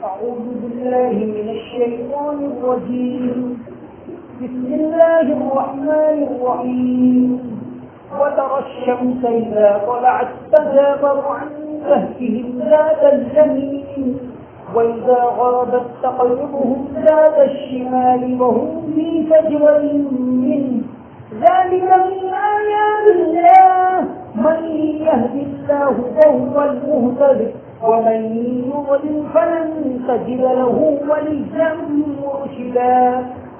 أعوذ بالله من الشيطان الرجيم. بسم الله الرحمن الرحيم. وترى الشمس إذا طلعت تزاور عن كهفهم ذات اليمين وإذا غربت تقرضهم ذات الشمال وهم في فجوة منه ذلك من آيات الله من يهد الله فهو المهتد ومن يضلل فلن تجد له وليا مرشدا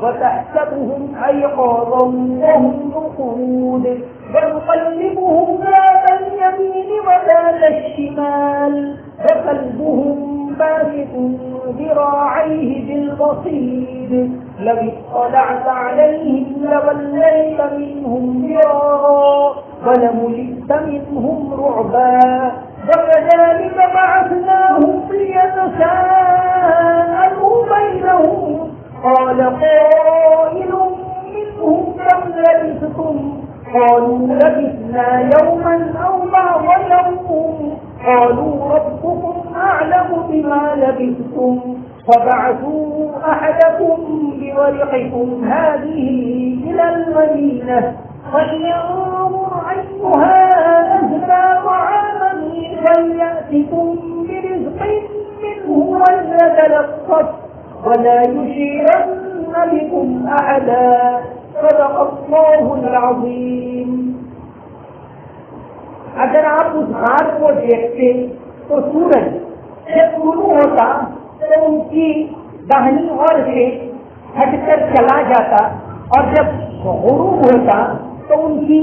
وتحسبهم أيقاظا وهم رقود ونقلبهم ذات اليمين وذات الشمال وقلبهم باسط ذراعيه بالوصيد لو اطلعت عليهم لوليت منهم فرارا ولملئت منهم رعبا وكذلك بعثناهم ليتساءلوا بينهم قال قائل منهم كم لبثتم قالوا لبثنا يوما أو بعض يوم قالوا ربكم أعلم بما لبثتم فبعثوا أحدكم بورقكم هذه إلى المدينة فلينظر أيها أزكى طعاما فليأتكم برزق منه وليتلطف ولا يشيرن بكم أحدا صدق الله العظيم. اگر آپ اس غار کو دیکھتے تو سورج جب طلوع ہوتا تو ان کی داہنی اور سے ہٹ کر چلا جاتا اور جب غروب ہوتا تو ان کی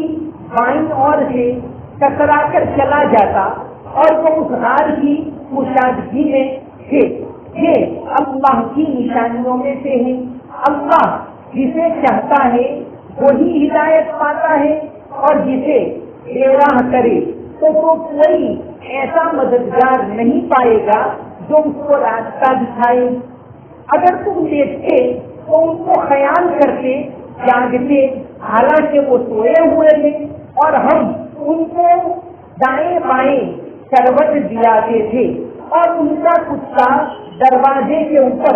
بائیں اور سے ٹکرا کر چلا جاتا اور وہ اس غار کی مشاہدگی میں تھے. یہ اللہ کی نشانیوں میں سے ہے. اللہ جسے چاہتا ہے وہی ہدایت پاتا ہے اور جسے بے راہ کرے تو وہ کوئی ایسا مددگار نہیں پائے گا جو اس کو راستہ دکھائے. اگر تم دیکھتے تو ان کو خیال کرتے جاگتے حالانکہ وہ سوئے ہوئے تھے اور ہم ان کو دائیں بائیں کروٹ دلاتے تھے اور ان کا کتا دروازے کے اوپر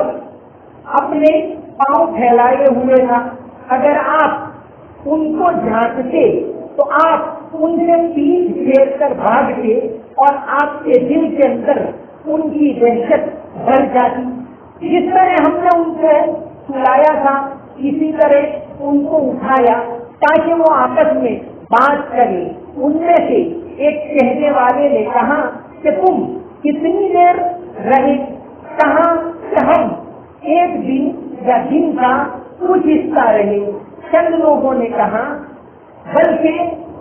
اپنے پاؤں پھیلائے ہوئے تھا. اگر آپ ان کو جھانکتے تو آپ ان سے پیٹ پھیر کر بھاگتے اور آپ کے دل کے اندر ان کی دہشت بڑھ جاتی. جس طرح ہم نے ان کو سلایا تھا اسی طرح ان کو اٹھایا تاکہ وہ آپس میں بات کریں. ان میں سے ایک کہنے والے نے کہا کہ تم کتنی دیر رہے؟ کہا کہ ہم ایک دن یا دن کا کچھ حصہ رہے. چند لوگوں نے کہا بلکہ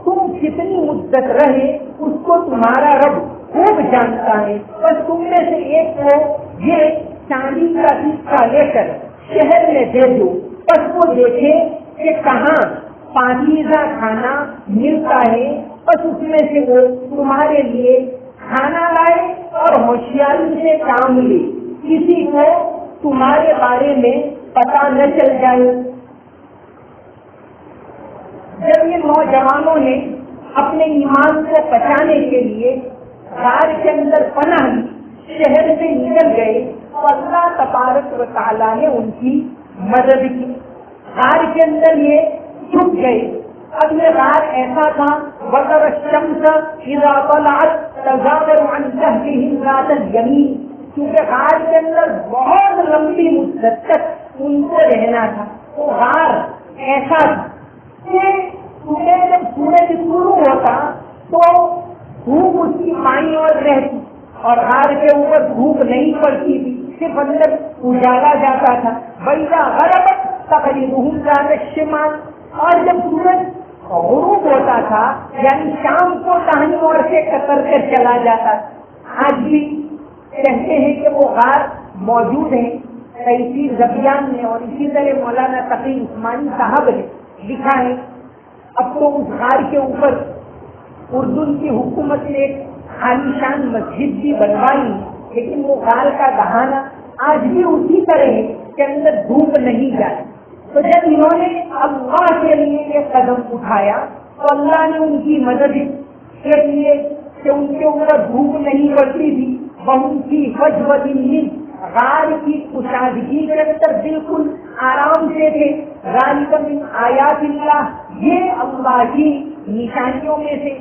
تم کتنی مدت رہے اس کو تمہارا رب خوب جانتا ہے. بس تم میں سے ایک کو یہ چاندی کا سکہ لے کر شہر میں بھیجو. بس وہ دیکھے کہ کہاں پاکیزہ کھانا ملتا ہے بس اس میں سے وہ تمہارے لیے کھانا لائے اور ہوشیاری سے کام لے. کسی کو تمہارے بارے میں پتا نہ چل جائے. جب یہ نوجوانوں نے اپنے ایمان کو بچانے کے لیے غار کے اندر پناہ لی شہر سے نکل گئے تو اللہ تبارک و تعالیٰ نے ان کی مدد کی. غار کے اندر یہ چھپ گئے. اب یہ غار ایسا تھا وَتَرَى الشَّمْسَ إِذَا طَلَعَتْ تَزَاوَرُ عَنْ كَهْفِهِمْ ذَاتَ الْيَمِينِ. کیونکہ غار کے اندر بہت لمبی مدت تک ان کو رہنا تھا. وہ غار ایسا تھا کہ جب سورج طلوع ہوتا تو دھوپ اس کی بائیں اور رہتی اور غار کے اوپر دھوپ نہیں پڑتی تھی, صرف اندر اجالا جاتا تھا. وَإِذَا غَرَبَتْ تَقْرِضُهُمْ ذَاتَ الشِّمَالِ. اور جب سورج غروب ہوتا تھا یعنی شام کو داہنی اور سے کتر کر چلا جاتا. آج بھی کہتے ہیں کہ وہ غار موجود ہیں تفسیر زبیان میں اور اسی طرح مولانا تقی عثمانی صاحب نے لکھا ہے. اب تو اس غار کے اوپر اردن کی حکومت نے ایک عالیشان مسجد بھی بنوائی لیکن وہ غار کا دہانا آج بھی اسی طرح ہے کہ اندر دھوپ نہیں جاتی. تو جب انہوں نے اللہ کے لیے یہ قدم اٹھایا تو اللہ نے ان کی مدد کے لیے کہ ان کے اوپر دھوپ نہیں پڑتی تھی وہ ان کی فجوہ غار کی کشادگی کے اندر بالکل آرام سے تھے. ذالک من آیات اللہ, یہ اللہ کی نشانیوں میں سے.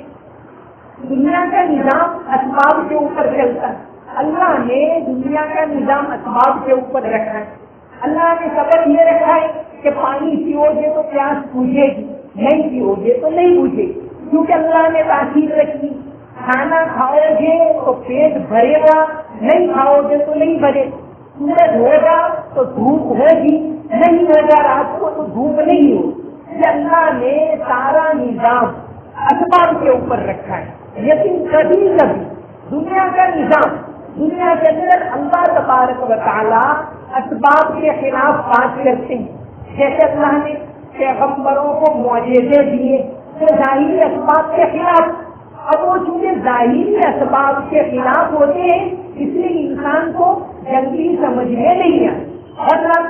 دنیا کا نظام اسباب کے اوپر چلتا ہے. اللہ نے دنیا کا نظام اسباب کے اوپر رکھا ہے. اللہ نے سبب یہ رکھا ہے کہ پانی پیو گے تو پیاس بجھے گی, نہیں پیو گے تو نہیں بجھے گی, کیونکہ اللہ نے تاثیر رکھی. کھانا کھاؤ گے تو پیٹ بھرے گا, نہیں کھاؤ گے تو نہیں بھرے. سورج ہوگا تو دھوپ ہوگی, نہیں ہوگا رات کو تو دھوپ نہیں ہوگی. یہ اللہ نے سارا نظام اسباب کے اوپر رکھا ہے. لیکن کبھی کبھی دنیا کا نظام, دنیا کے اندر اللہ تبارک و تعالیٰ اسباب کے خلاف بات کرتے ہیں. جیسے اللہ نے پیغمبروں کو معجزے دیے تو ظاہری اسباب کے خلاف. اب وہ چونکہ ظاہری اسباب کے خلاف ہوتے ہیں اس لیے انسان کو جلدی سمجھ میں نہیں آتا.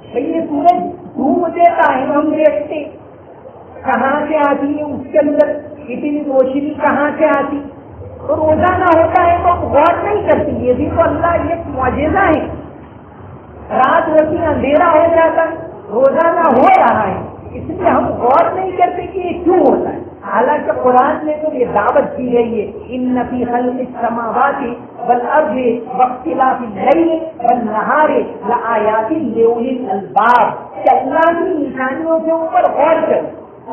اور یہ سورج دھوپ دیتا ہے, ہم دیکھتے کہاں سے آتی ہے, اس کے اندر اتنی روشنی کہاں سے آتی. تو روزانہ ہوتا ہے تو غور نہیں کرتی, یہ بھی تو اللہ ایک معجزہ ہے. رات ہوتی اندھیرا ہو جاتا, روزانہ ہو رہا ہے, اس لیے ہم غور نہیں کرتے کہ یہ کیوں ہوتا ہے. حالانکہ قرآن میں تو یہ دعوت کی گئی ہے, ان فی خلق السماوات والارض واختلاف اللیل والنہار لآیات لأولی الالباب. کہ اللہ کی نشانیوں کے اوپر غور کر,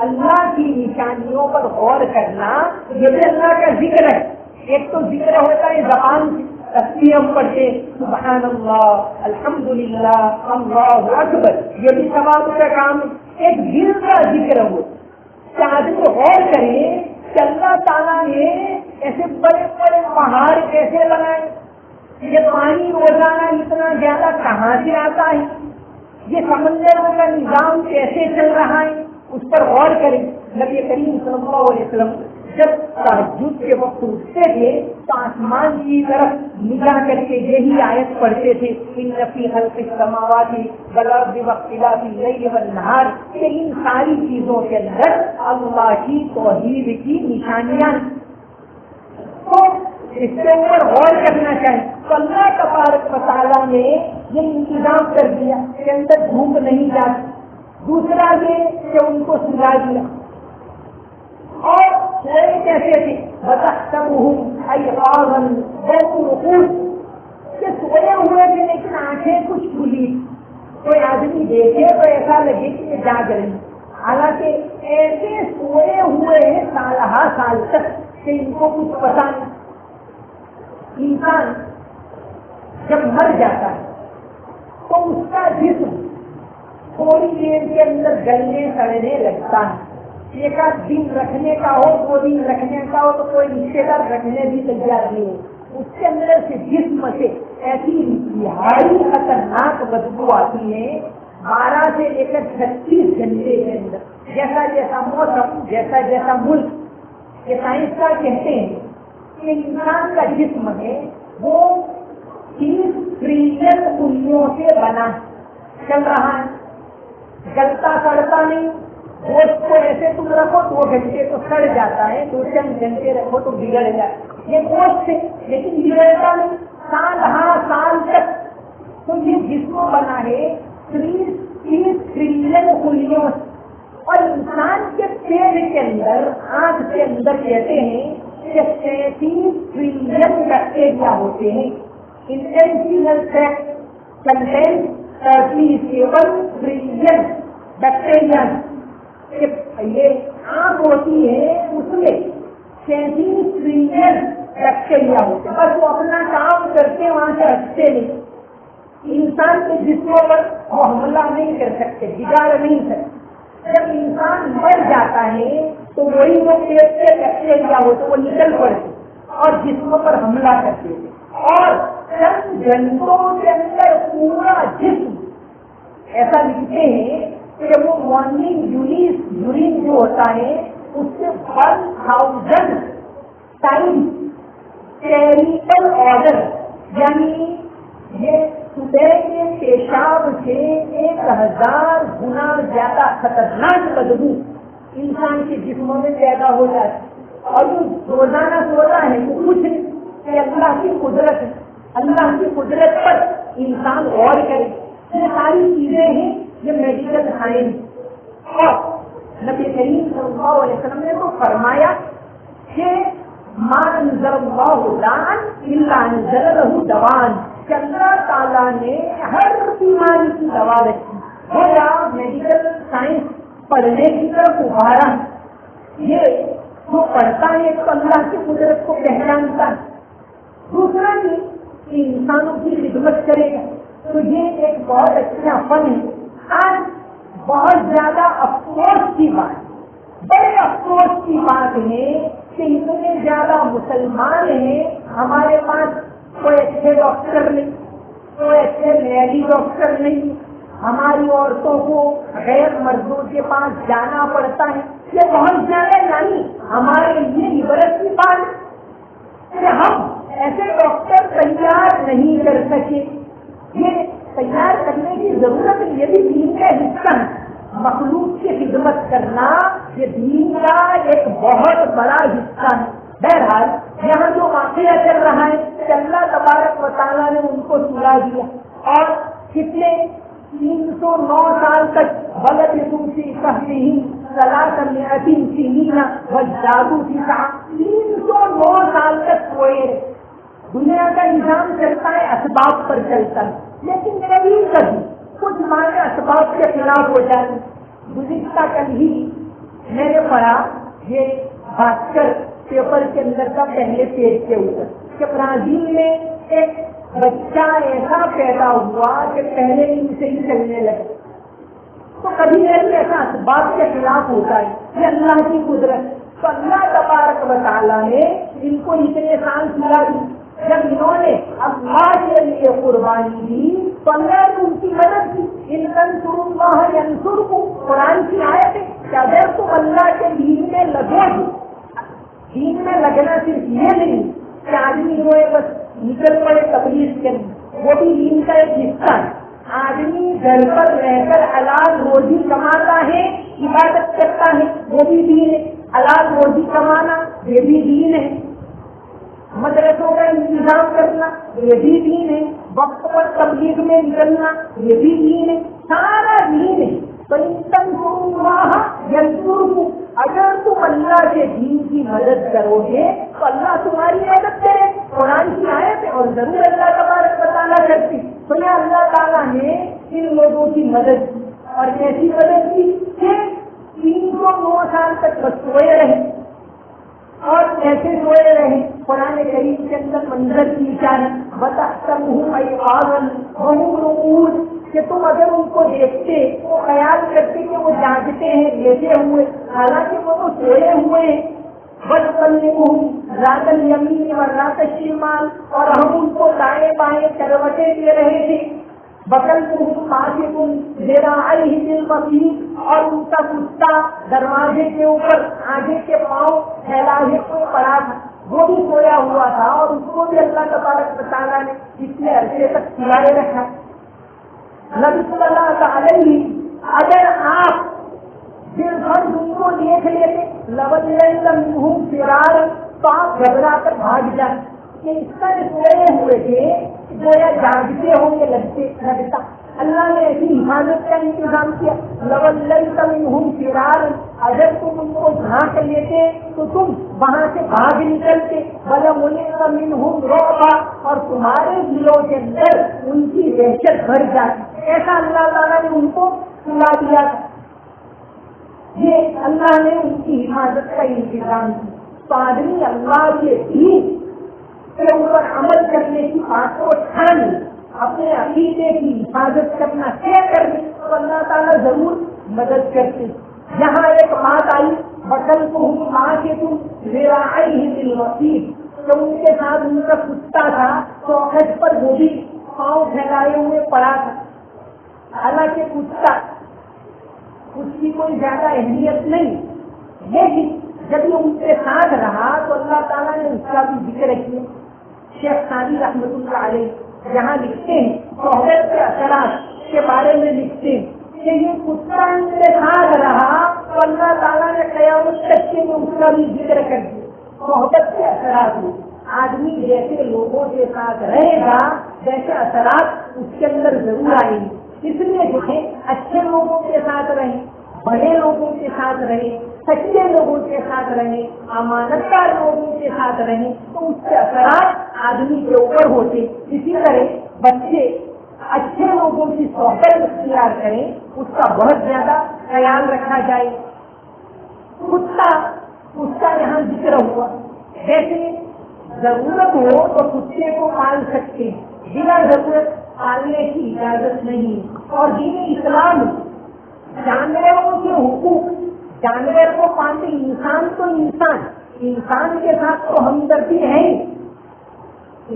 اللہ کی نشانیوں پر غور کرنا یہ بھی اللہ کا ذکر ہے. ایک تو ذکر ہوتا ہے زبان سے, تسبیح ہم پڑھتے سبحان اللہ, الحمدللہ, اللہ اکبر, یہ بھی ثواب کا کام ہے. ایک دل کا ذکر ہو کہ آدمی غور کرے کہ اللہ تعالیٰ نے ایسے بڑے بڑے پہاڑ کیسے بنائے, یہ پانی روزانہ اتنا زیادہ کہاں سے آتا ہے, یہ سمندروں کا نظام کیسے چل رہا ہے, اس پر غور کریں. نبی کریم صلی اللہ علیہ وسلم جب تہجد کے وقت اٹھتے تھے تو آسمان کی طرف نگاہ کر کے یہی آیت پڑھتے تھے, ان فی خلق السماوات والارض واختلاف اللیل والنہار. کہ ان ساری چیزوں کے اندر اللہ کی توحید کی نشانیاں, تو اس کے اوپر غور کرنا چاہیے. تو اللہ تبارک و تعالیٰ نے یہ انتظام کر دیا کہ اندر دھوپ نہیں جاتی. دوسرا یہ کہ ان کو سلا دیا. اور سوئے کیسے تھے, بتحسبهم ایقاظا وهم رقود, کہ سوئے ہوئے تھے لیکن آنکھیں کچھ کھلی. کوئی آدمی دیکھے تو ایسا لگے کہ یہ جاگ رہی, حالانکہ ایسے سوئے ہوئے ہیں سالہ سال تک کہ ان کو کچھ پتا نہیں. انسان جب مر جاتا ہے تو اس کا جسم تھوڑی دیر کے اندر گلنے سڑنے لگتا ہے. ایک آدھ دن رکھنے کا ہو, 2 دن رکھنے کا ہو تو کوئی رشتے دار رکھنے بھی تیار نہیں ہو. اس کے اندر سے جسم سے ایسی انتہائی خطرناک بدبو آتی ہے 12 سے لے کر 36 گھنٹے کے اندر. جیسا جیسا موسم, جیسا جیسا ملک, یہ سائنسداں کہتے ہیں کہ انسان کا جسم ہے وہ 30 ٹریلین انگلیوں سے بنا چل رہا ہے, گلتا سڑتا نہیں. گوشت کو ایسے تم رکھو 2 گھنٹے تو سڑ جاتا ہے, 2-3 گھنٹے رکھو تو بگڑ جائے. یہ گوشت ہے لیکن بگڑتا نہیں, سال ہر سال تک. تو یہ جسم بنا ہے 30 ٹریلین انگلیوں سے. اور انسان کے پیٹ کے اندر, آنکھ کے اندر کہتے ہیں کہ 37 ٹریلین بیکٹیریا ہوتے ہیں. انٹینسیونل ٹریکٹ کنٹینٹ 37 ٹریلین بیکٹیریا. یہ آنکھ ہوتی ہے اس میں 37 ٹریلین بیکٹیریا ہوتے ہیں, بس وہ اپنا کام کرتے وہاں سے ہٹتے نہیں. انسان کے جسموں پر وہ حملہ نہیں کر سکتے, بگاڑ نہیں سکتے. جب انسان مر جاتا ہے تو وہی جو پیٹ کے بیکٹیریا ہوتے وہ نکل پڑتے اور جسم پر حملہ کرتے ہیں, اور چند گھنٹوں کے اندر پورا جسم, ایسا لکھتے ہیں کہ وہ مارننگ یورین جو ہوتا ہے اس سے 1000 ٹائم کیمیکل آرڈر, یعنی یہ صبح کے پیشاب سے 1000 گنا زیادہ خطرناک بدبو انسان کے جسموں میں پیدا ہو جاتی. اور جو روزانہ سو رہا ہے وہ کچھ نہیں کہ اللہ کی قدرت ہے. اللہ کی قدرت پر انسان غور کرے. یہ ساری چیزیں ہیں یہ میڈیکل سائنس. اور نبی کریم صلی اللہ علیہ وسلم نے تو فرمایا کہ ما انزل اللہ داء الا انزل له دواء، کہ اللہ تعالیٰ نے ہر بیماری کی دوا رکھی. گویا میڈیکل سائنس پڑھنے کی طرف ابھارا. یہ جو پڑھتا ہے تو اللہ کی قدرت کو پہچانتا ہے. دوسرا کہ انسانوں کی خدمت کرے گا. تو یہ ایک بہت اچھا فن ہے. آج بہت زیادہ افسوس کی بات، بڑے افسوس کی بات ہے کہ اتنے زیادہ مسلمان ہیں، ہمارے پاس کوئی اچھے ڈاکٹر نہیں، کوئی اچھے لیڈی ڈاکٹر نہیں. ہماری عورتوں کو غیر مردوں کے پاس جانا پڑتا ہے. یہ بہت زیادہ نہیں ہمارے لیے عبرت کی بات کہ ہم ایسے ڈاکٹر تیار نہیں کر سکے. یہ تیار کرنے کی ضرورت ہے، یہ بھی دین کا حصہ ہے. مخلوق کی خدمت کرنا یہ دین کا ایک بہت بڑا حصہ ہے. بہرحال یہاں جو واقعہ چل رہا ہے کہ اللہ تبارک و تعالیٰ نے ان کو سلا دیا اور کتنے 309 سال تک غلط سوچی کہتی سلاطی جادو کی 309 سال تک سوئے. دنیا کا نظام چلتا ہے اسباب پر چلتا ہے، لیکن کبھی کبھی کچھ معنی اسباب کے خلاف ہو جاتے. گزشتہ کل ہی میں نے پڑھا یہ بھاسکر پیپر کے اندر کا پہلے پیج کے اوپر کہ برازیل میں ایک بچہ ایسا پیدا ہوا کہ پہلے دن سے ہی چلنے لگے. تو کبھی کبھی ایسا اسباب کے خلاف ہوتا ہے. یہ اللہ کی قدرت. تو اللہ تبارک و تعالیٰ نے ان کو اتنے سال سلا دی. جب انہوں نے اللہ کے لیے قربانی دی تو اللہ نے ان کی مدد کی. ان تنصروا اللہ ینصرکم، قرآن کی آیت ہے کہ اگر تم اللہ کے دین میں لگو گے. دین میں لگنا صرف یہ نہیں کہ آدمی جو ہے بس نکل پڑے تبلیغ کے لیے، وہ بھی دین کا ایک حصہ ہے. آدمی گھر پر رہ کر حلال روزی کماتا ہے، عبادت کرتا ہے، وہ بھی دین ہے. حلال روزی کمانا یہ بھی دین ہے. مدرسوں کا انتظام کرنا یہ بھی دین ہے. وقت پر تبلیغ میں نکلنا یہ بھی دین ہے. سارا دین ہے. تو ان تنصروا ینصرکم، اگر تم اللہ کے دین کی مدد کرو گے تو اللہ تمہاری مدد کرے. قرآن کی آیت ہے اور ضرور اللہ تبارک و تعالیٰ کرتی. تو یہ اللہ تعالیٰ نے ان لوگوں کی مدد کی. اور کیسی مدد کی کہ 309 سال تک بس سوئے رہے. اور ایسے سوئے رہے. قرآن کریم کے اندر منظر کی اشارہ بتحسبهم ایقاظا وهم رقود، کہ تم اگر ان کو دیکھتے تو خیال کرتے کہ وہ جاگتے ہیں لیٹے ہوئے، حالانکہ وہ تو سوئے ہوئے ہیں. وَنُقَلِّبُهُمْ ذَاتَ الْيَمِينِ وَذَاتَ الشِّمَالِ، اور ہم ان کو دائیں بائیں کروٹیں دے رہے تھے. وَكَلْبُهُمْ بَاسِطٌ ذِرَاعَيْهِ بِالْوَصِيدِ، اور ان کا کتا دروازے کے اوپر آگے کے پاؤں پھیلائے ہوئے پڑا تھا، وہ بھی سویا ہوا تھا. اور اس کو بھی اللہ تبارک و تعالیٰ نے اتنے عرصے تک سلائے رکھا. نبی صلی اللہ علیہ اگر آپ دن بھر ان کو دیکھ لیتے لَوَلَّيْتَ مِنْهُمْ فِرَارًا، تو آپ گھبرا کر بھاگ جائیں کہ اس طرح سوئے ہوئے تھے گویا جاگتے ہوں گے لگتا. اللہ نے ایسی حفاظت کا انتظام کیا. لَوَلَّيْتَ مِنْهُمْ فِرَارًا، اگر تم ان کو جھانک لیتے تو تم وہاں سے بھاگ نکلتے. وَلَمُلِئْتَ مِنْهُمْ رُعْبًا، اور تمہارے دلوں کے اندر ان کی دہشت بھر جاتی. ایسا اللہ تعالیٰ نے ان کو سلا دیا تھا. یہ اللہ نے ان کی حفاظت کا انتظام کیا. تو آدمی اللہ کے دین کے اوپر عمل کرنے کی بات کو ٹھان اپنے عقیدے کی حفاظت کرنا طے کر دے تو اللہ تعالیٰ ضرور مدد کرتے. یہاں ایک بات آئی وَكَلْبُهُمْ بَاسِطٌ ذِرَاعَيْهِ بِالْوَصِيدِ، تو ان کے ساتھ ان کا کتا تھا چوکھٹ پر وہ بھی پاؤں پھیلائے ہوئے پڑا تھا. حالانکہ کتا اس کی کوئی زیادہ اہمیت نہیں، لیکن جب یہ ان کے ساتھ رہا تو اللہ تعالیٰ نے اس کا بھی ذکر کیا. شیخ ثانی رحمۃ اللہ علیہ جہاں لکھتے ہیں صحبت کے اثرات کے بارے میں لکھتے ہیں کہ یہ کتا ان کے ساتھ رہا تو اللہ تعالیٰ نے قیامت تک کے میں اس کا بھی ذکر کر دیا. صحبت کے اثرات میں آدمی جیسے لوگوں کے ساتھ رہے گا جیسے اثرات اس کے اندر ضرور آئیں گے۔ اس لیے جو ہے اچھے لوگوں کے ساتھ رہیں، بڑے لوگوں کے ساتھ رہیں، سچے لوگوں کے ساتھ رہیں، امانتدار لوگوں کے ساتھ رہیں، تو اس کے اثرات آدمی کے اوپر ہوتے۔ اسی طرح بچے اچھے لوگوں کی صحبت اختیار کریں، اس کا بہت زیادہ خیال رکھا جائے۔ کتا، اس کا یہاں ذکر ہوا، جیسے ضرورت ہو تو کتے کو پال سکتے ہیں، بنا ضرورت پالنے کی اجازت نہیں۔ اور دین اسلام جانوروں کے حقوق، جانور کو پالتے، انسان تو انسان کے ساتھ تو ہمدردی ہے ہی،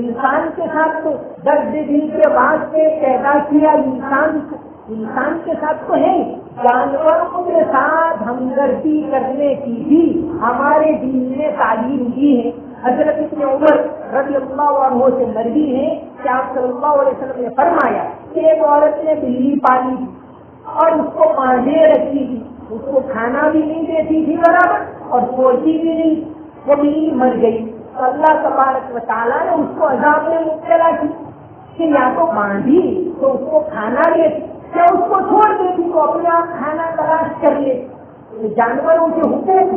انسان کے ساتھ تو درد دل کے بعد سے پیدا کیا انسان کے ساتھ تو ہے، جانوروں کے ساتھ ہمدردی کرنے کی بھی ہمارے دین نے تعلیم دی ہے۔ حضرت ابن عمر رضی اللہ عنہ سے مروی ہے کہ آپ صلی اللہ علیہ وسلم نے فرمایا کہ ایک عورت نے بلی پالی اور اس کو باندھے رکھی تھی، اس کو کھانا بھی نہیں دیتی تھی برابر اور سوچتی بھی نہیں، وہ بلی مر گئی تو اللہ تبارک و تعالیٰ نے اس کو عذاب میں مبتلا کی کہ یا تو باندھی تو اس کو کھانا دیتی، یا اس کو چھوڑ دیتی تو اپنے آپ کھانا تلاش کر لے۔ جانوروں کے حقوق،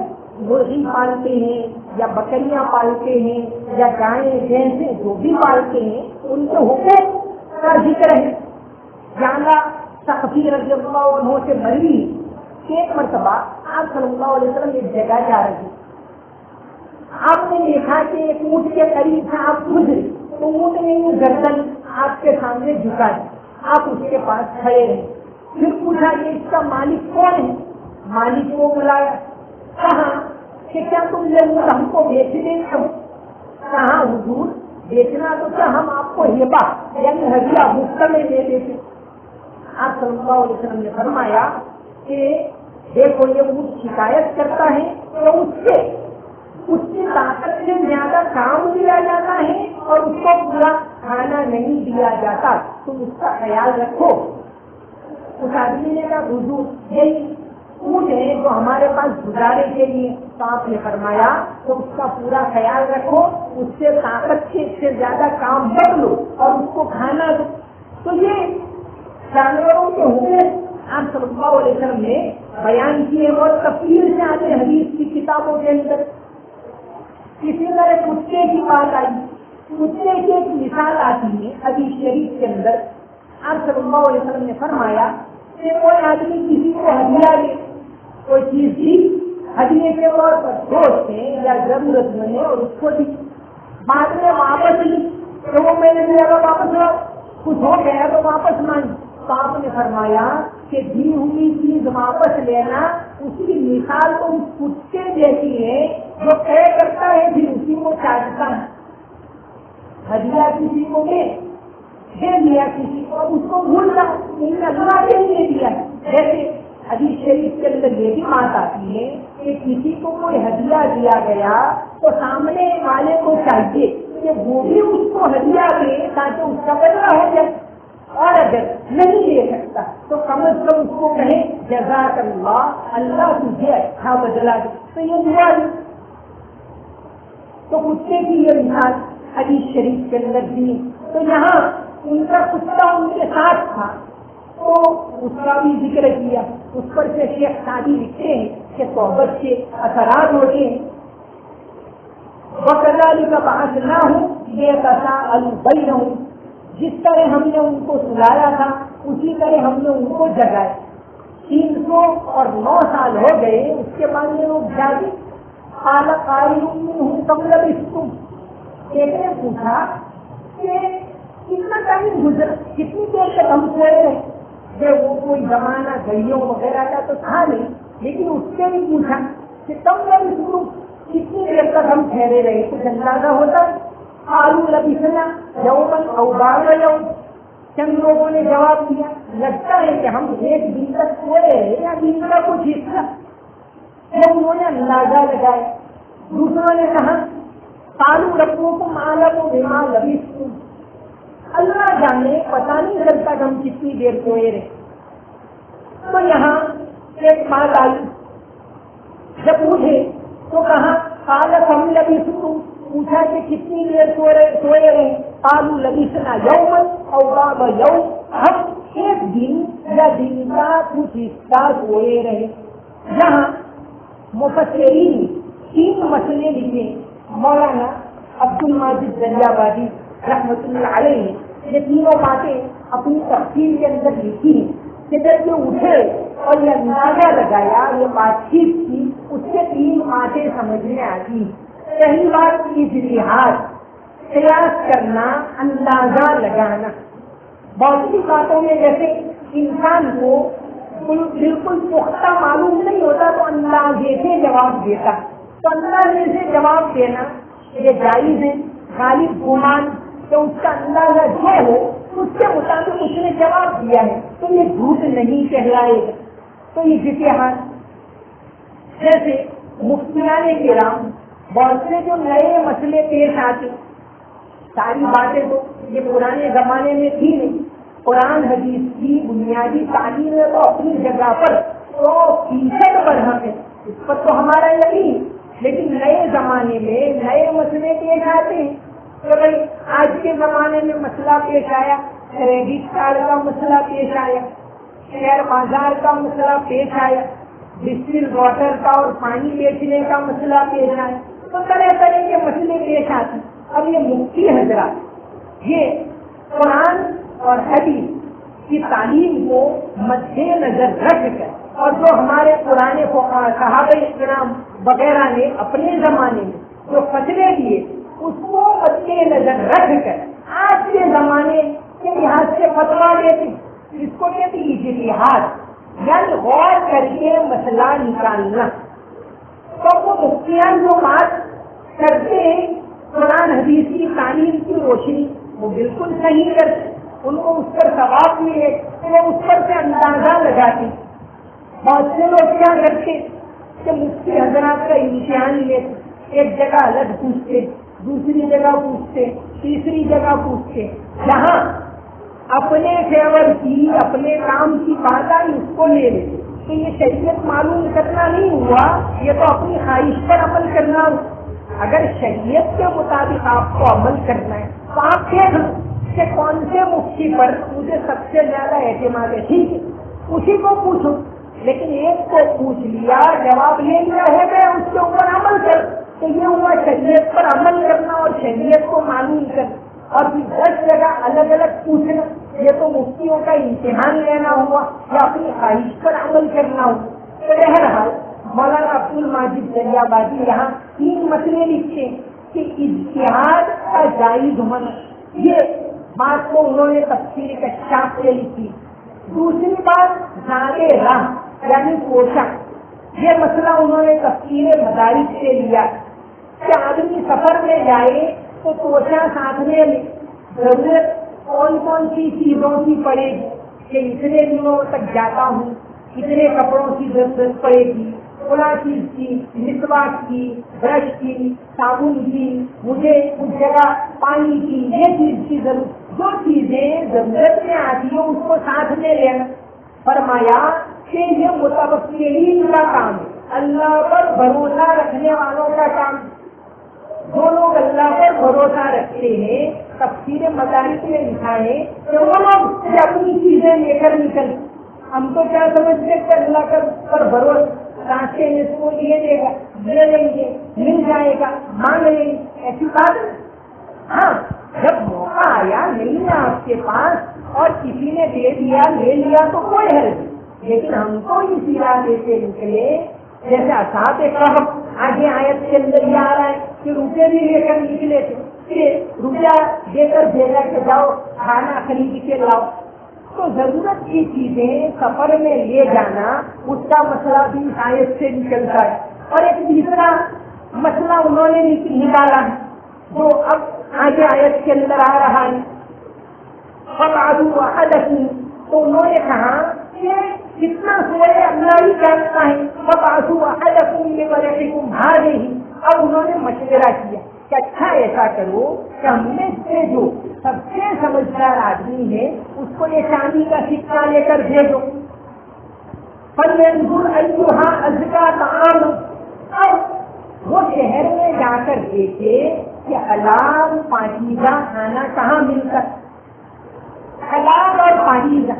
مرغی پالتے ہیں یا بکریاں پالتے ہیں یا گائیں بھینسیں جو بھی پالتے ہیں، ان کے حقوق کا ذکر ہے۔ جانا ثقفی رضی اللہ عنہ سے مروی کہ ایک مرتبہ آپ صلی اللہ علیہ وسلم ایک جگہ جا رہے تھے، آپ نے دیکھا کہ ایک اونٹ کے قریب سے آپ گزرے تو اونٹ نے یہ گردن آپ کے سامنے جھکا دی، آپ اس کے پاس کھڑے رہے، پھر پوچھا کہ اس کا مالک کون ہے؟ مالک کو بلایا، کہا کہ کیا تم لوگ ہم کو بیچ دیں گے؟ کہا حضور بیچنا تو کیا، ہم آپ کو ہبہ یعنی ہدیہ مفت میں دے دیتے۔ آپ صلی اللہ علیہ وسلم نے فرمایا کہ دیکھو یہ اونٹ شکایت کرتا ہے تو اس کی طاقت سے زیادہ کام دیا جاتا ہے اور اس کو پورا کھانا نہیں دیا جاتا، تم اس کا خیال رکھو۔ اس آدمی نے کہا حضور یہی اونٹ ہے جو ہمارے پاس گزارے کے لیے، تو آپ نے فرمایا تو اس کا پورا خیال رکھو، اس سے طاقت سے زیادہ کام کر لو اور اس کو کھانا دو۔ تو یہ جانوروں کے حقوق آپ صلی اللہ علیہ وسلم نے بیان کیے اور تفصیل سے آتے حدیث کی کتابوں کے اندر۔ اسی طرح کتے کی بات آئی، کتے کی ایک مثال آتی ہے حدیث شریف کے اندر۔ آپ صلی اللہ علیہ وسلم نے فرمایا کہ کوئی آدمی کسی کو ہدیہ دے، کوئی چیز دی ہدیے کے طور پر، دوست ہے یا ضرورت مند ہے اور اس کو دی، بعد میں واپس لی تو وہ میں نے دیا واپس لاؤ، کچھ ہو گیا تو واپس مانگی، تو آپ نے فرمایا کہ دی ہوئی چیز واپس لینا اس کی مثال تو اس کتے جیسی ہے جو طے کرتا ہے پھر اسی کو چاٹتا ہے۔ ہدیہ کسی کو دے دیا کسی کو، اس کو بھول جاؤ، اللہ کے لیے دیا۔ جیسے حدیث شریف کے اندر یہ بھی بات آتی ہے کہ کسی کو کوئی ہدیہ دیا گیا تو سامنے والے کو چاہیے کہ وہ بھی اس کو ہدیہ دے تاکہ اس کا بدلہ ہو جائے، اور اگر نہیں دے سکتا تو کم از کم اس کو کہے جزاک اللہ، اللہ تجھے اچھا بدلہ دے، تو یہ دعا دی۔ تو کتے کی یہ مثال حدیث شریف کے اندر دی۔ تو یہاں ان کا کتا ان کے ساتھ تھا تو اس کا بھی ذکر کیا، اس پر سے شیخ سعدی لکھتے ہیں کہ صحبت کے اثرات ہوتے ہیں۔ وَكَذَلِكَ بَعَثْنَاهُمْ لِيَتَسَاءَلُوا بَيْنَهُمْ، جس طرح ہم نے ان کو سلایا تھا اسی طرح ہم نے ان کو جگایا۔ 309 سال ہو گئے، اس کے بعد یہ لوگ جاگے۔ قَالَ قَائِلٌ مِّنْهُمْ كَمْ لَبِثْتُمْ، ایک نے پوچھا کہ کتنا ٹائم گزرا، کتنی دیر تک ہم سوئے رہے؟ وہ کوئی زمانہ گھڑیوں وغیرہ کا تو تھا نہیں، لیکن اس سے بھی پوچھا کہ کم لبثتم، کتنی دیر تک ہم ٹھہرے رہے، کچھ اندازہ ہوتا ہے؟ قالوا لبثنا يوما او بعض يوم، چند لوگوں نے جواب دیا لگتا ہے کہ ہم ایک دن تک سوئے رہے یا دن کا کچھ حصہ، انہوں نے اندازہ لگایا۔ دوسروں نے کہا قالوا ربكم اعلم بما لبثتم، اللہ جانے پتہ نہیں چلتا کہ ہم کتنی دیر سوئے رہے۔ تو یہاں ایک بات آئی، جب پوچھے تو کہا قال كم لبثتم، پوچھا کہ کتنی دیر سوئے رہے، قالوا لبثنا یوما او بعض یوم، ہم ایک دن یا دن کا کچھ حصہ سوئے رہے. یہاں مفسرین 3 مسئلے لکھے. مولانا عبد الماجد دریابادی رحمۃ اللہ علیہ یہ تینوں باتیں اپنی تفسیر کے اندر لکھی ہیں کہ جب یہ اٹھے اور یہ اندازہ لگایا، یہ بات چیت کی، اس سے 3 باتیں سمجھ میں آتی. پہلی بات اجتہاد، قیاس کرنا، اندازہ لگانا. بہت سی باتوں میں جیسے انسان کو بالکل پختہ معلوم نہیں ہوتا تو اندازے سے جواب دیتا، تو اندازے سے جواب دینا یہ جائز ہے. غالب گمان کہ اس کا اندازہ جو ہو اس کے مطابق اس نے جواب دیا ہے تو یہ جھوٹ نہیں کہلائے گا. تو یہ اجتہاد. جیسے مفتیان کرام بہت سے جو نئے مسئلے پیش آتے، ساری باتیں تو یہ پرانے زمانے میں تھی نہیں. قرآن حدیث کی بنیادی تعلیم ہے تو اپنی جگہ پر 100% برہم ہے، اس پر تو ہمارا یقین. لیکن نئے زمانے میں نئے مسئلے پیش آتے ہیں. تو بھائی آج کے زمانے میں مسئلہ پیش آیا، کریڈٹ کارڈ کا مسئلہ پیش آیا، شیئر بازار کا مسئلہ پیش آیا، ڈسٹل واٹر کا اور پانی بیچنے کا مسئلہ پیش آیا. تو طرح طرح کے مسئلے پیش آتے. اب یہ مفتی حضرات یہ قرآن اور حدیث کی تعلیم کو مد نظر رکھ کر اور جو ہمارے پرانے صحابہ کرام وغیرہ نے اپنے زمانے میں جو فتوے دیے اس کو مد نظر رکھ کر آج کے زمانے کے لحاظ سے فتوا دیتے. اس کو کہتے ہیں اجتہاد، یعنی غور کر کے مسئلہ نکالنا. تو وہ مفتیان جو بات کرتے ہیں قرآن حدیث کی تعلیم کی روشنی وہ بالکل صحیح کرتے، ان کو اس پر ثواب ملے وہ اس پر سے اندازہ لگاتے. بہت سے لوگ کیا کرتے کہ مفتی حضرات کا امتحان لیتے، ایک جگہ الگ پوچھتے، دوسری جگہ پوچھتے، تیسری جگہ پوچھتے. جہاں اپنے فیور کی اپنے کام کی بات آئی اس کو لے لیتے. تو یہ شریعت معلوم کرنا نہیں ہوا، یہ تو اپنی خواہش پر عمل کرنا ہوا. اگر شریعت کے مطابق آپ کو عمل کرنا ہے تو آپ دیکھ لو کہ کون سے مفتی پر مجھے سب سے زیادہ اعتماد ہے، ٹھیک ہے اسی کو پوچھو. لیکن ایک کو پوچھ لیا، جواب لے لیا، ہو گیا، اس کے اوپر عمل کر. تو یہ ہوا شریعت پر عمل کرنا اور شریعت کو معلوم کرنا. اور پھر 10 جگہ الگ الگ پوچھنا، یہ تو مفتیوں کا امتحان لینا ہوا یا اپنی خواہش پر عمل کرنا ہوا. تو بہرحال مولانا عبد الماجد دریابادی یہاں 3 مسئلے لکھتے کہ اجتہاد کا جائز ہونا، یہ بات کو انہوں نے تفسیر کشاف سے لکھی. دوسری بات زاد راہ یعنی پوشاک، یہ مسئلہ انہوں نے تفسیر مدارک سے لیا کہ آدمی سفر میں جائے تو توشا ساتھ میں ضرورت کون کون سی چیزوں کی پڑے گی کہ اتنے دنوں تک جاتا ہوں، اتنے کپڑوں کی ضرورت پڑے گی، فلاں چیز کی، مسواک کی، برش کی، صابن کی، مجھے کچھ جگہ پانی کی، یہ چیز کی ضرورت، جو چیزیں ضرورت میں آتی ہیں اس کو ساتھ میں لینا. فرمایا کہ یہ متوکلین کا کام ہے، اللہ پر بھروسہ رکھنے والوں کا کام. جو لوگ اللہ پر بھروسہ رکھتے ہیں تفسیر مدارک میں لکھا ہے کہ وہ لوگ اپنی چیزیں لے کر نکل. ہم تو کیا سمجھتے کہ اللہ پر بھروسہ راستے میں اس کو یہ دے گا، لے لیں گے، مل جائے گا، مانگ لیں گے، ایسی بات نہیں. ہاں جب موقع آیا نہیں ہے آپ کے پاس اور کسی نے دے دیا لے لیا تو کوئی حرج نہیں. لیکن ہم کو اسی راستے سے نکلے جیسے اصحاب کہف، آگے آیت کے اندر یہ آ رہا ہے کہ روپے بھی لے کر نکلے تھے کہ روپیہ دے کر بھیجا کہ جاؤ کھانا خرید کے لاؤ. تو ضرورت کی چیزیں سفر میں لے جانا اس کا مسئلہ بھی آیت سے نکلتا ہے. اور ایک تیسرا مسئلہ انہوں نے نکالا ہے جو اب آگے آیت کے اندر آ رہا ہے. تو انہوں نے کہا کہ کتنا سوئے اللہ ہی جانتا ہے. اب انہوں نے مشورہ کیا کہ اچھا ایسا کرو کہ ہم میں سے جو سب سے سمجھدار آدمی ہے اس کو یہ چاندی کا سکہ لے کر بھیجو. ازکا طعام. اب وہ شہر میں جا کر دیکھے کہ حلال پاکیزہ کھانا کہاں ملتا ہے؟ حلال اور پاکیزہ،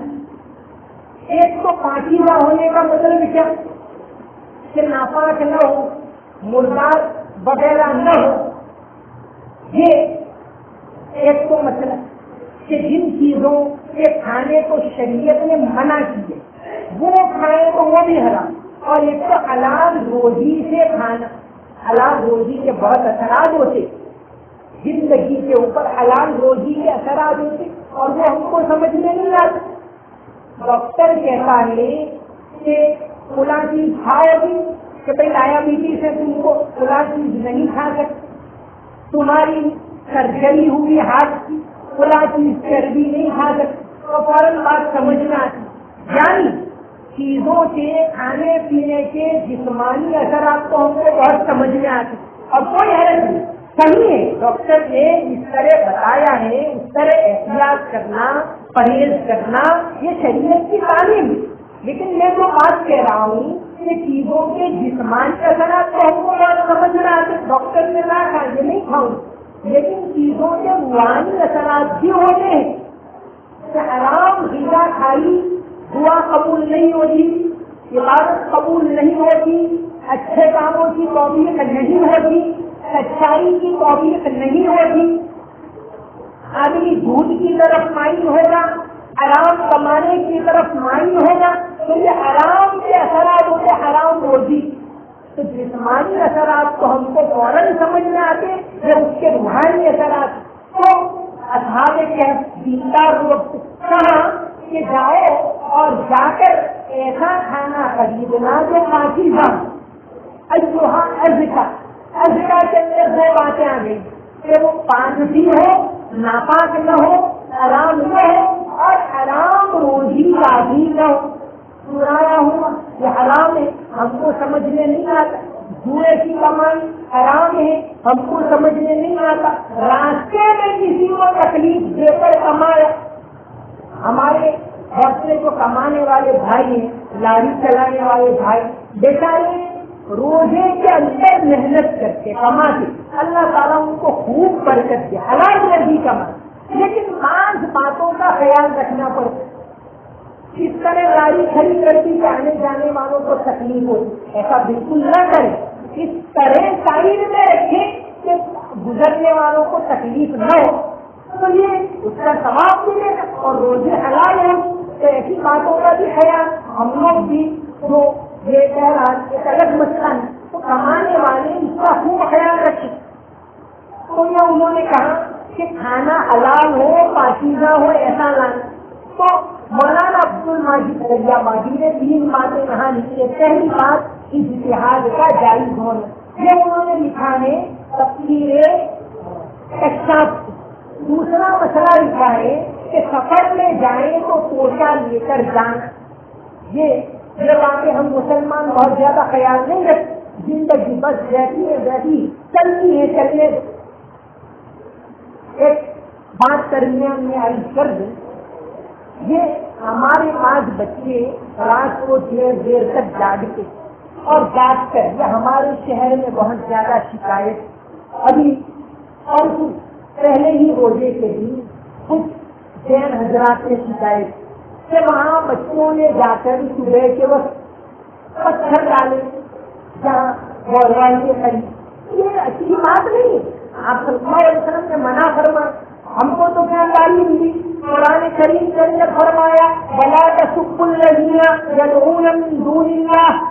ایک تو پاکیزہ ہونے کا مطلب کیا کہ ناپاک نہ ہو، مردار وغیرہ نہ ہو، یہ ایک تو مطلب کہ جن چیزوں کے کھانے کو شریعت نے منع کیے وہ کھائیں تو وہ بھی حرام، اور ایک تو حلال روزی سے کھانا۔ حلال روزی کے بہت اثرات ہوتے، زندگی کے اوپر حلال روزی کے اثرات ہوتے اور وہ ہم کو سمجھ میں نہیں آتے۔ ڈاکٹر کہتا ہے کہ فلاں چیز کھاؤ گی کہ بھائی ڈائبٹیز ہے، تم کو فلاں چیز نہیں کھا سکتے، تمہاری سرجری ہوئی ہاتھ کی، فلاں چیز چربی نہیں کھا سکتے، تو فوراً بات سمجھنا آتی۔ یعنی چیزوں کے کھانے پینے کے جسمانی اثرات تو ہم کو بہت سمجھ میں آتے اور کوئی حرج نہیں، صحیح ہے، ڈاکٹر نے اس طرح بتایا ہے، اس طرح احتیاط کرنا، پرہیز کرنا، یہ شریعت کی تعلیم ہے۔ لیکن میں جو بات کہہ رہا ہوں کہ چیزوں کے جسمانی اثرات تو ہم کو بہت سمجھ میں آتے، ڈاکٹر نے کہا تھا یہ نہیں کھاؤں، لیکن چیزوں کے روحانی اثرات بھی ہوتے ہیں کہ حرام غذا کھائی دعا قبول نہیں ہوتی، عبادت قبول نہیں ہوتی، اچھے کاموں کی توفیق نہیں ہوتی، سچائی کی توفیق نہیں ہوتی، آدمی جھوٹ کی طرف مائل ہوگا، حرام کمانے کی طرف مائل ہوگا، تو یہ حرام کے اثرات ہوتے، حرام روزی۔ تو جسمانی اثرات تو ہم کو فوراً سمجھ میں آتے، جب اس کے روحانی اثرات تو اصحاب کہف دیندار لوگ کہاں کہ جاؤ اور جا کر ایسا کھانا خریدنا جو پاکیزہ اجوہا ازکا کے اندر دو باتیں آ گئی کہ وہ پاک بھی ہو، ناپاک نہ ہو، حرام نہ ہو اور حرام روزی راضی نہ ہو۔ سنایا ہوا یہ حرام ہے، ہم کو سمجھ میں نہیں آتا، جوئے کی کمائی حرام ہے، ہم کو سمجھ میں نہیں آتا، راستے میں کسی کو تکلیف دے کر کمایا۔ ہمارے بہت سے جو کمانے والے بھائی ہیں، لاری چلانے والے بھائی، بیچارے روزے کے اندر محنت کرتے کماتے، اللہ تعالیٰ ان کو خوب برکت دے، حلال روزی کمائے، لیکن 5 باتوں کا خیال رکھنا پڑتا۔ اس طرح لاری کھڑی کرتی کہ آنے جانے والوں کو تکلیف ہوتی، ایسا بالکل نہ کریں، اس طرح سائڈ میں رکھیں کہ گزرنے والوں کو تکلیف نہ ہو، تو یہ اس کا ثواب ملے گا اور روزے حلال ہو۔ تو ایسی باتوں کا بھی خیال ہم لوگ بھی جو یہ کہہ رہا ایک الگ مسئلہ ہے، تو کمانے والے اس کا خوب خیال رکھیں۔ تو یہ انہوں نے کہا کہ کھانا حلال ہو، پاکیزہ ہو، ایسا لانا۔ تو مولانا عبد الماجد دریا ماجی نے 3 باتیں یہاں لکھی ہے۔ پہلی بات اجتہاد کا جائز ہونا، یہ انہوں نے لکھا ہے تفسیر کشاف۔ دوسرا مسئلہ لکھا ہے کہ سفر میں جائیں تو توشہ لے کر جانا۔ یہ باتیں ہم مسلمان بہت زیادہ خیال نہیں رکھتے، زندگی بس جیسی ہے ویسی چلتی ہے، چلنے۔ ایک بات درمیان میں آئی کر دیں، یہ ہمارے 5 بچے رات کو دیر تک جاگتے اور جاگ کر، یہ ہمارے شہر میں بہت زیادہ شکایت۔ ابھی اور پہلے ہی روزے کے دن کچھ جین حضرات نے شکایت کہ وہاں بچوں نے جا کر صبح کے وقت پتھر ڈالے جہاں گوروائی کے قریب۔ یہ اچھی بات نہیں ہے، آپ صلی اللہ علیہ وسلم نے منع فرمایا، ہم کو تو کیا تعلیم دی؟ قرآن کریم کے اندر فرمایا وَلَا تَسُبُّوا الَّذِينَ يَدْعُونَ مِن دُونِ اللَّهِ،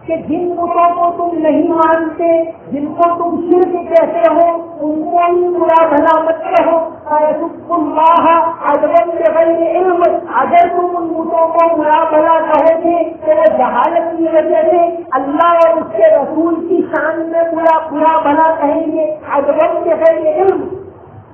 کہ جن بتوں کو تم نہیں مانتے، جن کو تم شرک کہتے ہو، ان کو ہی برا بھلا مت کہو۔ فَيَسُبُّوا اللَّهَ عَدْوًا بِغَيْرِ عِلْمٍ، اگر تم ان بتوں کو برا بھلا کہو گے تو وہ جہالت کی وجہ سے اللہ اور اس کے رسول کی شان میں برا بھلا کہیں گے، عَدْوًا بِغَيْرِ عِلْمٍ۔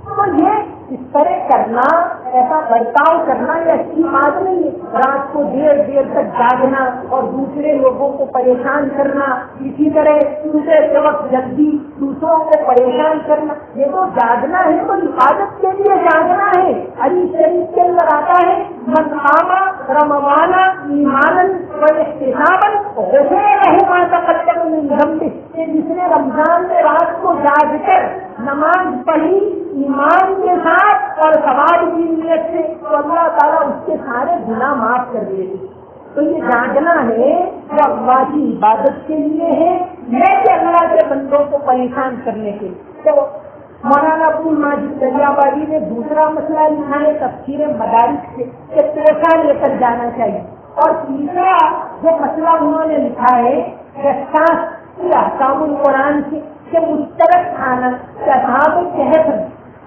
تو یہ اس طرح کرنا، ایسا برتاؤ کرنا یہ اچھی بات نہیں ہے۔ رات کو دیر تک جاگنا اور دوسرے لوگوں کو پریشان کرنا، اسی طرح صبح کے وقت جلدی دوسروں کو پریشان کرنا، یہ تو جاگنا ہے تو عبادت کے لیے جاگنا ہے، حدیث شریف کے اندر آتا ہے من قام رمضان ایمانا واحتسابا غفر له ما تقدم من ذنبه، کہ جس نے رمضان میں رات کو جاگ کر نماز پڑھی ایمان کے ساتھ اور ثواب کی نیت سے، تو اللہ تعالیٰ اس کے سارے گناہ معاف کر دے گی۔ تو یہ جاننا ہے کہ اللہ کی عبادت کے لیے ہے، میں کہ اللہ کے بندوں کو پریشان کرنے کے لیے۔ تو مولانا ابو ماجد دریابادی نے دوسرا مسئلہ لکھا ہے تفسیر مدارک سے کہ پیسہ لے کر جانا چاہیے، اور تیسرا جو مسئلہ انہوں نے لکھا ہے احکام القرآن سے کہ مشترک کھانا اصحاب الکہف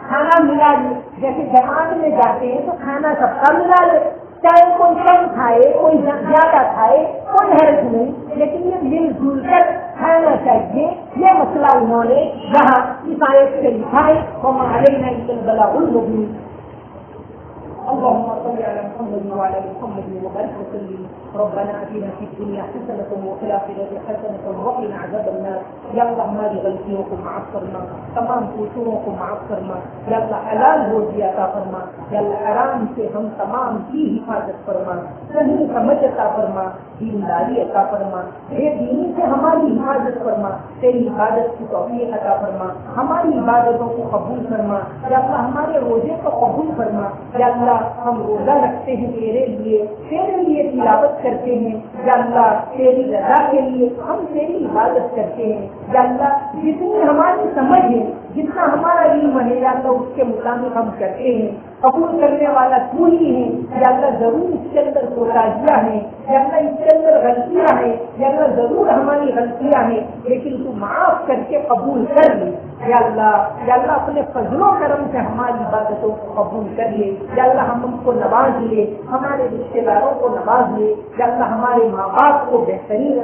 کھانا ملا لے، جیسے جماعت میں جاتے ہیں تو کھانا سب کا ملا لے، چاہے کوئی کم کھائے کوئی زیادہ کھائے کوئی حرج نہیں، لیکن یہ مل جل کر کھانا چاہیے۔ یہ مسئلہ انہوں نے یہاں اس آیت سے لکھا ہے وما علینا الا البلاغ المبین۔ اللهم صل على محمد وعلى ال محمد وبارك وسلم ربنا آتنا في الدنيا حسنة وفي الآخرة حسنة وقنا عذاب النار۔ یا اللہ ہماری غلطیوں کو معاف فرما، تمام قصوروں کو معاف فرما، یا اللہ حلال روزی عطا فرما، یا اللہ حرام سے ہم تمام کی حفاظت فرما، صحیح سمجھ عطا فرما، دینداری عطا فرما، بے دینی سے ہماری حفاظت فرما، تیری عبادت کی توفیق عطا فرما، ہماری عبادتوں کو قبول فرما، یا اللہ ہمارے روزے کو قبول فرما، یا اللہ ہم روزہ رکھتے ہیں تیرے لیے تلاوت کرتے ہیں، یا اللہ تیری رضا کے لیے ہم تیری عبادت کرتے ہیں، یا اللہ جتنی ہماری سمجھ ہے جتنا ہمارا علم ہے یا اللہ اس کے مطابق ہم کرتے ہیں، قبول کرنے والا تو ہی ہے، یا اللہ ضرور اس کے اندر کوتاہیاں ہیں، یا اللہ اس کے اندر غلطیاں ہیں، یا اللہ ضرور ہماری غلطیاں ہیں، لیکن تو معاف کر کے قبول کر لے، یا اللہ اپنے فضل و کرم سے ہماری عبادتوں کو قبول کر لے، یا اللہ ہم کو نواز لے، ہمارے رشتے داروں کو نواز لے، یا اللہ ہمارے ماں باپ کو بہترین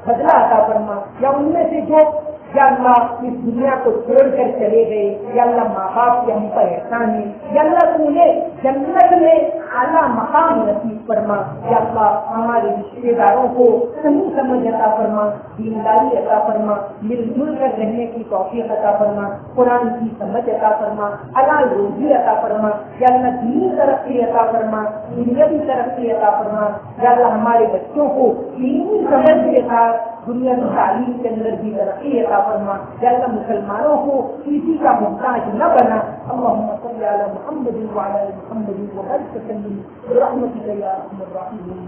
بدلہ عطا فرما، یا ان میں سے جو یا اللہ اس دنیا کو چھوڑ کر چلے گئے، یا اللہ ماں باپ کے ہم پر احسان ہے، یا اللہ تو انہیں جنت میں اعلیٰ مقام نصیب فرما، یا اللہ ہمارے رشتے داروں کو صحیح سمجھ عطا فرما، دینداری عطا فرما، مل جل کر رہنے کی توفیق عطا فرما، قرآن کی سمجھ عطا فرما، حلال روزی عطا فرما، یا اللہ دینی ترقی عطا فرما، دنیاوی ترقی عطا فرما، یا اللہ ہمارے بچوں کو دینی سمجھ کے ساتھ دنیا کی تعلیم کے اندر بھی ترقی عطا فرما، یا اللہ مسلمانوں کو کسی کا محتاج نہ بنا۔ اللهم صل على محمد وعلى ال محمد وبارك وسلم برحمتك يا ارحم الراحمين۔